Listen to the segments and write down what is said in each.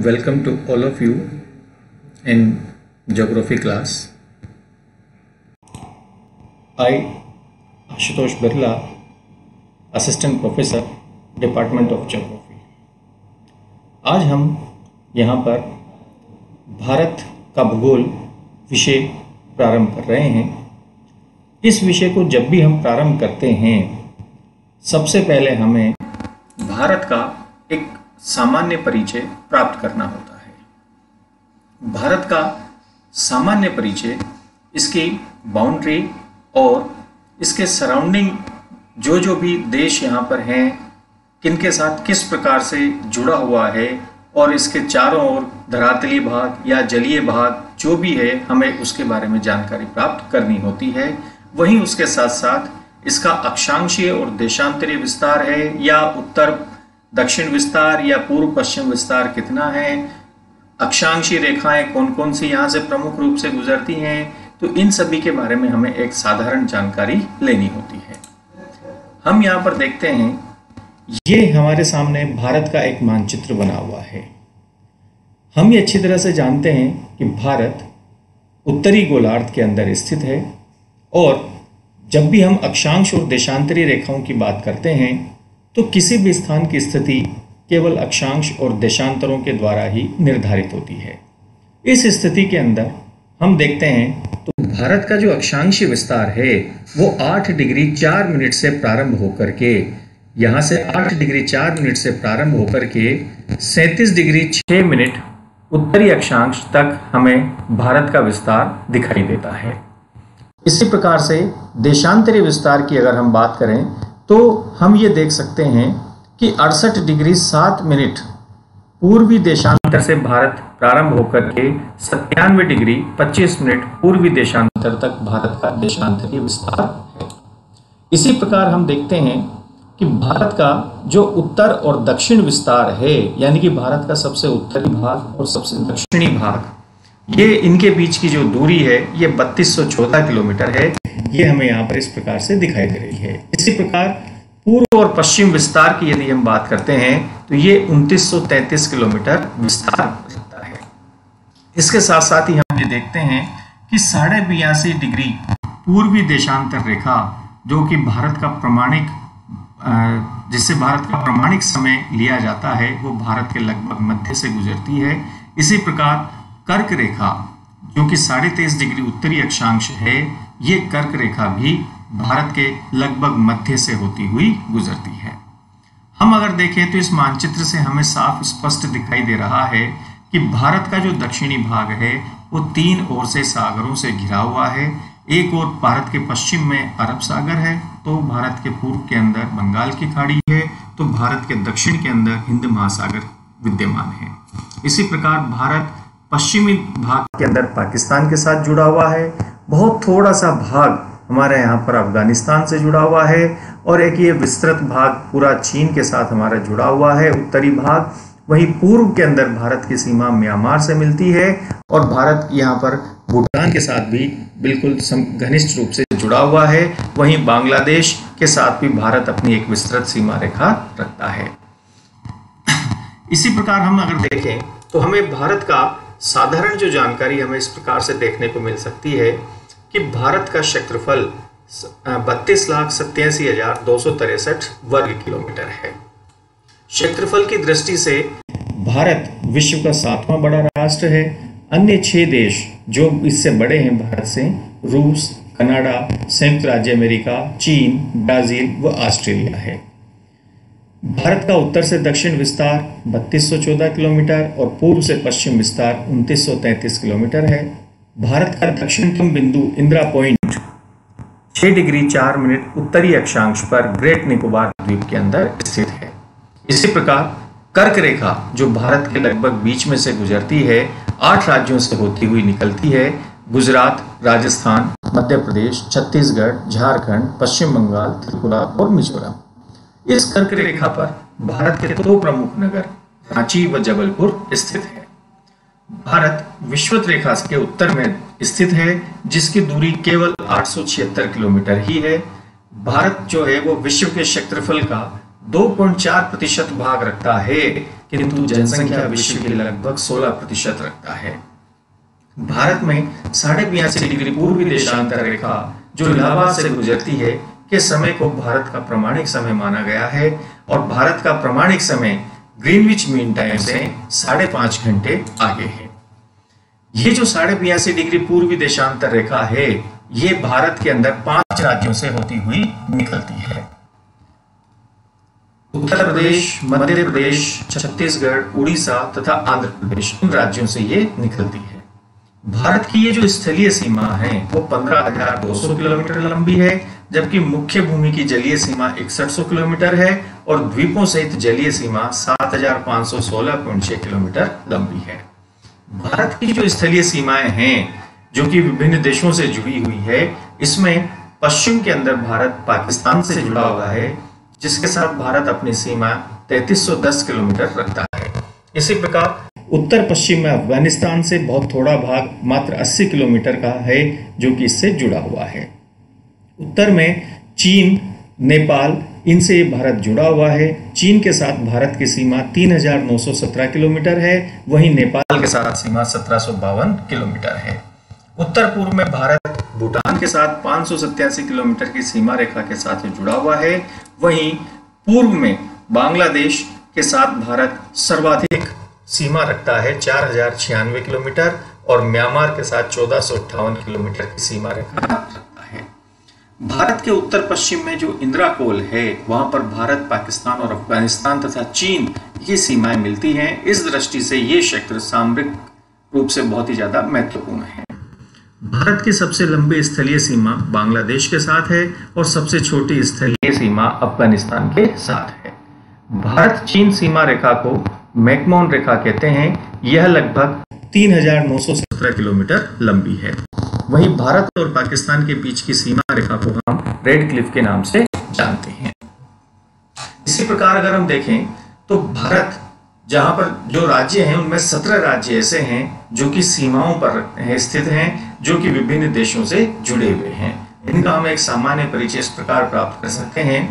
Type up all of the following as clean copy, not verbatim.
Welcome to all of you in geography class. I, Ashutosh Birla, Assistant Professor, Department of Geography. आज हम यहाँ पर भारत का भूगोल विषय प्रारंभ कर रहे हैं। इस विषय को जब भी हम प्रारंभ करते हैं, सबसे पहले हमें भारत का एक सामान्य परिचय प्राप्त करना होता है। भारत का सामान्य परिचय, इसकी बाउंड्री और इसके सराउंडिंग जो भी देश यहाँ पर हैं, किनके साथ किस प्रकार से जुड़ा हुआ है और इसके चारों ओर धरातलीय भाग या जलीय भाग जो भी है, हमें उसके बारे में जानकारी प्राप्त करनी होती है। वहीं उसके साथ साथ इसका अक्षांशीय और देशांतरीय विस्तार है या उत्तर दक्षिण विस्तार या पूर्व पश्चिम विस्तार कितना है, अक्षांशीय रेखाएं कौन कौन सी यहाँ से प्रमुख रूप से गुजरती हैं, तो इन सभी के बारे में हमें एक साधारण जानकारी लेनी होती है। हम यहाँ पर देखते हैं, ये हमारे सामने भारत का एक मानचित्र बना हुआ है। हम ये अच्छी तरह से जानते हैं कि भारत उत्तरी गोलार्ध के अंदर स्थित है और जब भी हम अक्षांश और देशांतरीय रेखाओं की बात करते हैं तो किसी भी स्थान की स्थिति केवल अक्षांश और देशांतरों के द्वारा ही निर्धारित होती है। इस स्थिति के अंदर हम देखते हैं तो भारत का जो अक्षांशीय विस्तार है वो 8 डिग्री 4 मिनट से प्रारंभ होकर के, यहाँ से 8 डिग्री 4 मिनट से प्रारंभ होकर के 37 डिग्री 6 मिनट उत्तरी अक्षांश तक हमें भारत का विस्तार दिखाई देता है। इसी प्रकार से देशांतरीय विस्तार की अगर हम बात करें तो हम ये देख सकते हैं कि 68 डिग्री 7 मिनट पूर्वी देशांतर से भारत प्रारंभ होकर के 97 डिग्री 25 मिनट पूर्वी देशांतर तक भारत का देशांतरीय विस्तार है। इसी प्रकार हम देखते हैं कि भारत का जो उत्तर और दक्षिण विस्तार है, यानी कि भारत का सबसे उत्तरी भाग और सबसे दक्षिणी भाग, ये इनके बीच की जो दूरी है ये 3214 किलोमीटर है। ये हमें यहाँ पर इस प्रकार से दिखाई दे रही है। इसी प्रकार पूर्व और पश्चिम विस्तार की यदि हम बात करते हैं तो ये 2933 किलोमीटर विस्तार रखता है। इसके साथ साथ ही हम ये देखते हैं कि 82.5 डिग्री पूर्वी देशांतर रेखा, जो कि भारत का प्रमाणिक जिससे भारत का प्रमाणिक समय लिया जाता है, वो भारत के लगभग मध्य से गुजरती है। इसी प्रकार कर्क रेखा, जो कि 23.5 डिग्री उत्तरी अक्षांश है, ये कर्क रेखा भी भारत के लगभग मध्य से होती हुई गुजरती है। हम अगर देखें तो इस मानचित्र से हमें साफ स्पष्ट दिखाई दे रहा है कि भारत का जो दक्षिणी भाग है वो 3 ओर से सागरों से घिरा हुआ है। एक ओर भारत के पश्चिम में अरब सागर है, तो भारत के पूर्व के अंदर बंगाल की खाड़ी है, तो भारत के दक्षिण के अंदर हिंद महासागर विद्यमान है। इसी प्रकार भारत पश्चिमी भाग के अंदर पाकिस्तान के साथ जुड़ा हुआ है। बहुत थोड़ा सा भाग हमारे यहाँ पर अफगानिस्तान से जुड़ा हुआ है और एक ये विस्तृत भाग पूरा चीन के साथ हमारा जुड़ा हुआ है, उत्तरी भाग। वहीं पूर्व के अंदर भारत की सीमा म्यांमार से मिलती है और भारत यहाँ पर भूटान के साथ भी बिल्कुल घनिष्ठ रूप से जुड़ा हुआ है। वहीं बांग्लादेश के साथ भी भारत अपनी एक विस्तृत सीमा रेखा रखता है। इसी प्रकार हम अगर देखें तो हमें भारत का साधारण जो जानकारी हमें इस प्रकार से देखने को मिल सकती है कि भारत का क्षेत्रफल 32,87,263 वर्ग किलोमीटर है। क्षेत्रफल की दृष्टि से भारत विश्व का 7वां बड़ा राष्ट्र है। अन्य 6 देश जो इससे बड़े हैं भारत से, रूस, कनाडा, संयुक्त राज्य अमेरिका, चीन, ब्राजील व ऑस्ट्रेलिया है। भारत का उत्तर से दक्षिण विस्तार 3214 किलोमीटर और पूर्व से पश्चिम विस्तार 2933 किलोमीटर है। भारत का दक्षिणतम बिंदु इंदिरा पॉइंट 6 डिग्री 4 मिनट उत्तरी अक्षांश पर ग्रेट निकोबार द्वीप के अंदर स्थित है। इसी प्रकार कर्क रेखा, जो भारत के लगभग बीच में से गुजरती है, 8 राज्यों से होती हुई निकलती है। गुजरात, राजस्थान, मध्य प्रदेश, छत्तीसगढ़, झारखंड, पश्चिम बंगाल, त्रिपुरा और मिजोरम। इस कर्क रेखा पर भारत के 2 प्रमुख नगर रांची व जबलपुर स्थित है। भारत विषुवत रेखा के उत्तर में स्थित है, जिसकी दूरी केवल 876 किलोमीटर ही है। भारत जो है वो विश्व के क्षेत्रफल का 2.4% भाग रखता है, किंतु जनसंख्या विश्व के लगभग 16% रखता है। भारत में 82.5 डिग्री पूर्वी देशांतर रेखा जो इलाहाबाद से गुजरती है के समय को भारत का प्रमाणिक समय माना गया है और भारत का प्रमाणिक समय ग्रीनविच मीन टाइम से 5.5 घंटे आगे है। ये जो 82.5 डिग्री पूर्वी देशांतर रेखा है ये भारत के अंदर 5 राज्यों से होती हुई निकलती है। उत्तर प्रदेश, मध्य प्रदेश, छत्तीसगढ़, उड़ीसा तथा आंध्र प्रदेश, इन राज्यों से ये निकलती है। भारत की ये जो स्थलीय सीमा है वो 15,200 किलोमीटर लंबी है, जबकि मुख्य भूमि की जलीय सीमा 6100 किलोमीटर है और द्वीपों सहित जलीय सीमा 7,516.6 किलोमीटर लंबी है। भारत की जो स्थलीय सीमाएं हैं जो कि विभिन्न देशों से जुड़ी हुई है, इसमें पश्चिम के अंदर भारत पाकिस्तान से जुड़ा हुआ है, जिसके साथ भारत अपनी सीमा 3310 किलोमीटर रखता है। इसी प्रकार उत्तर पश्चिम में अफगानिस्तान से बहुत थोड़ा भाग मात्र 80 किलोमीटर का है जो कि इससे जुड़ा हुआ है। उत्तर में चीन, नेपाल, इनसे भारत जुड़ा हुआ है। चीन के साथ भारत की सीमा 3,917 किलोमीटर है, वहीं नेपाल के साथ सीमा 1752 किलोमीटर है। उत्तर पूर्व में भारत भूटान के साथ 587 किलोमीटर की सीमा रेखा के साथ जुड़ा हुआ है, वहीं पूर्व में बांग्लादेश के साथ भारत सर्वाधिक सीमा रखता है 4,096 किलोमीटर और म्यांमार के साथ 1458 किलोमीटर की सीमा रेखा रखता है। भारत के उत्तर पश्चिम में जो इंदिरा कोल है वहां पर भारत, पाकिस्तान और अफगानिस्तान तथा चीन ये सीमाएं मिलती हैं। इस दृष्टि से ये क्षेत्र सामरिक रूप से बहुत ही ज्यादा महत्वपूर्ण है। भारत की सबसे लंबी स्थलीय सीमा बांग्लादेश के साथ है और सबसे छोटी स्थलीय सीमा अफगानिस्तान के साथ है। भारत चीन सीमा रेखा को मैकमोहन रेखा कहते हैं। यह लगभग 3,917 किलोमीटर लंबी है। वहीं भारत और पाकिस्तान के बीच की सीमा रेखा को हम रेड क्लिफ के नाम से जानते हैं। इसी प्रकार अगर हम देखें तो भारत जहां पर जो राज्य हैं उनमें 17 राज्य ऐसे हैं जो कि सीमाओं पर स्थित हैं, जो कि विभिन्न देशों से जुड़े हुए हैं। इनका हम एक सामान्य परिचय इस प्रकार प्राप्त कर सकते हैं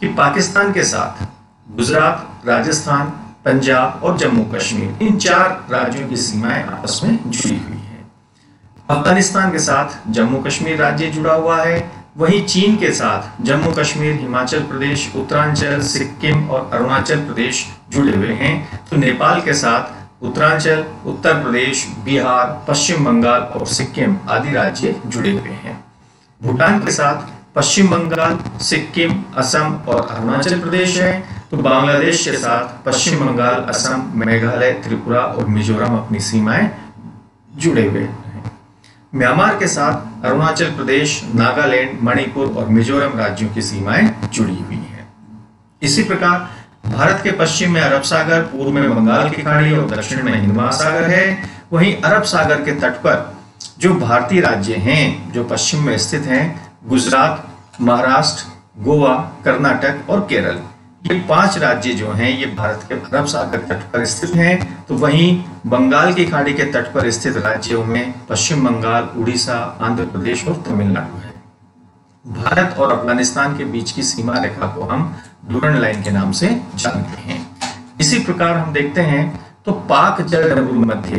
कि पाकिस्तान के साथ गुजरात, राजस्थान, पंजाब और जम्मू कश्मीर, इन 4 राज्यों की सीमाएं आपस में जुड़ी हुई है। अफगानिस्तान के साथ जम्मू कश्मीर राज्य जुड़ा हुआ है, वहीं चीन के साथ जम्मू कश्मीर, हिमाचल प्रदेश, उत्तरांचल, सिक्किम और अरुणाचल प्रदेश जुड़े हुए हैं। तो नेपाल के साथ उत्तरांचल, उत्तर प्रदेश, बिहार, पश्चिम बंगाल और सिक्किम आदि राज्य जुड़े हुए हैं। भूटान के साथ पश्चिम बंगाल, सिक्किम, असम और अरुणाचल प्रदेश है। तो बांग्लादेश के साथ पश्चिम बंगाल, असम, मेघालय, त्रिपुरा और मिजोरम अपनी सीमाएं जुड़े हुए हैं। म्यांमार के साथ अरुणाचल प्रदेश, नागालैंड, मणिपुर और मिजोरम राज्यों की सीमाएं जुड़ी हुई हैं। इसी प्रकार भारत के पश्चिम में अरब सागर, पूर्व में बंगाल की खाड़ी और दक्षिण में हिंद महासागर है। वहीं अरब सागर के तट पर जो भारतीय राज्य हैं जो पश्चिम में स्थित हैं, गुजरात, महाराष्ट्र, गोवा, कर्नाटक और केरल, ये 5 राज्य जो हैं ये भारत के अरब सागर तट पर स्थित हैं। तो वहीं बंगाल की खाड़ी के तट पर स्थित राज्यों में पश्चिम बंगाल, उड़ीसा, आंध्र प्रदेश और तमिलनाडु है। भारत और अफगानिस्तान के बीच की सीमा रेखा को हम डूरन लाइन के नाम से जानते हैं। इसी प्रकार हम देखते हैं तो पाक जलसंधि मध्य,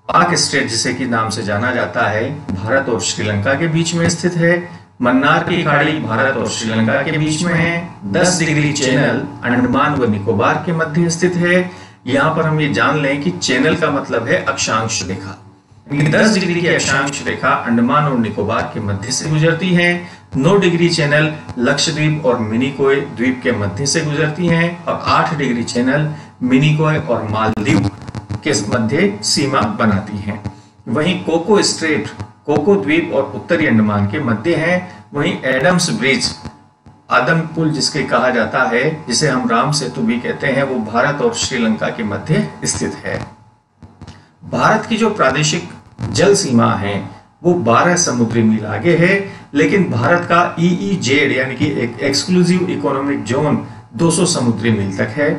पाक स्ट्रेट जिसे कि नाम से जाना जाता है, भारत और श्रीलंका के बीच में स्थित है। मन्नार की खाड़ी भारत और श्रीलंका के बीच में है। 10 डिग्री चैनल अंडमान व निकोबार के मध्य स्थित है। यहाँ पर हम ये जान लें कि चैनल का मतलब है अक्षांश रेखा। 10 डिग्री की अक्षांश रेखा अंडमान और निकोबार के मध्य से गुजरती है। 9 डिग्री चैनल लक्षद्वीप और मिनिकॉय द्वीप के मध्य से गुजरती हैं और 8 डिग्री चैनल मिनिकॉय और मालदीव के मध्य सीमा बनाती हैं। वहीं कोको स्ट्रेट, कोको द्वीप और उत्तरी अंडमान के मध्य है। वहीं एडम्स ब्रिज, आदम पुल जिसके कहा जाता है, जिसे हम राम सेतु भी कहते हैं, वो भारत और श्रीलंका के मध्य स्थित है। भारत की जो प्रादेशिक जल सीमा है वो 12 समुद्री मील आगे है, लेकिन भारत का EEZ यानी कि एक एक्सक्लूसिव इकोनॉमिक जोन 200 समुद्री मील तक है।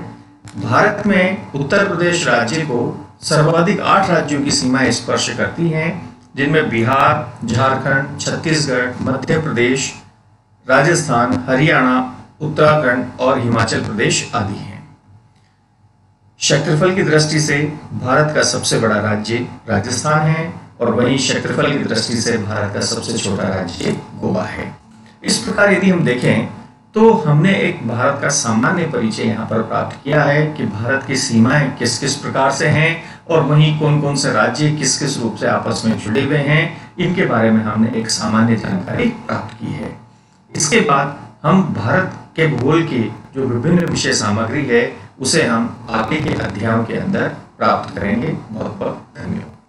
भारत में उत्तर प्रदेश राज्य को सर्वाधिक 8 राज्यों की सीमाएं स्पर्श करती हैं, जिनमें बिहार, झारखंड, छत्तीसगढ़, मध्य प्रदेश, राजस्थान, हरियाणा, उत्तराखंड और हिमाचल प्रदेश आदि हैं। क्षेत्रफल की दृष्टि से भारत का सबसे बड़ा राज्य राजस्थान है और वहीं क्षेत्रफल की दृष्टि से भारत का सबसे छोटा राज्य गोवा है। इस प्रकार यदि हम देखें तो हमने एक भारत का सामान्य परिचय यहाँ पर प्राप्त किया है कि भारत की सीमाएं किस किस प्रकार से हैं और वहीं कौन कौन से राज्य किस किस रूप से आपस में जुड़े हुए हैं, इनके बारे में हमने एक सामान्य जानकारी प्राप्त की है। इसके बाद हम भारत के भूगोल की जो विभिन्न विषय सामग्री है उसे हम आगे के अध्यायों के अंदर प्राप्त करेंगे। बहुत बहुत धन्यवाद।